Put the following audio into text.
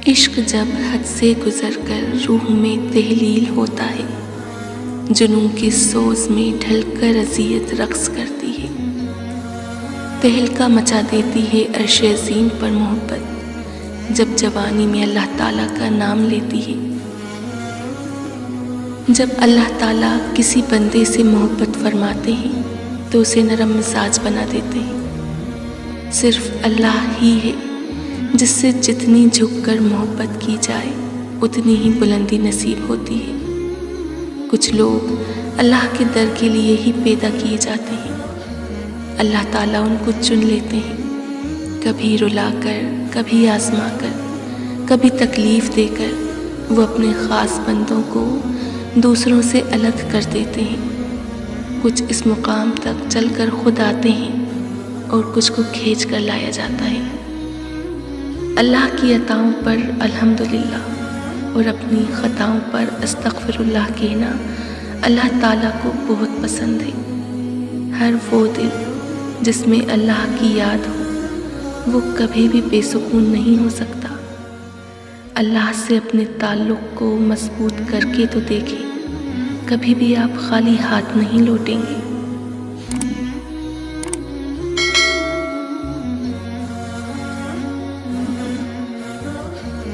عشق جب حد سے گزر کر روح میں تحلیل ہوتا ہے، جنوں کے سوز میں ڈھل کر اذیت رقص کرتی ہے، تہلکا مچا دیتی ہے عرش عظیم پر محبت جب جوانی میں اللہ تعالیٰ کا نام لیتی ہے۔ جب اللہ تعالیٰ کسی بندے سے محبت فرماتے ہیں تو اسے نرم مزاج بنا دیتے ہیں۔ صرف اللہ ہی ہے جس سے جتنی جھک کر محبت کی جائے اتنی ہی بلندی نصیب ہوتی ہے۔ کچھ لوگ اللہ کے در کے لیے ہی پیدا کیے جاتے ہیں، اللہ تعالیٰ ان کو چن لیتے ہیں، کبھی رلا کر، کبھی آزما کر، کبھی تکلیف دے کر وہ اپنے خاص بندوں کو دوسروں سے الگ کر دیتے ہیں۔ کچھ اس مقام تک چل کر خود آتے ہیں اور کچھ کو کھینچ کر لایا جاتا ہے۔ اللہ کی عطاؤں پر الحمدللہ اور اپنی خطاؤں پر استغفر اللہ کہنا اللہ تعالیٰ کو بہت پسند ہے۔ ہر وہ دل جس میں اللہ کی یاد ہو وہ کبھی بھی بے سکون نہیں ہو سکتا۔ اللہ سے اپنے تعلق کو مضبوط کر کے تو دیکھیں، کبھی بھی آپ خالی ہاتھ نہیں لوٹیں گے۔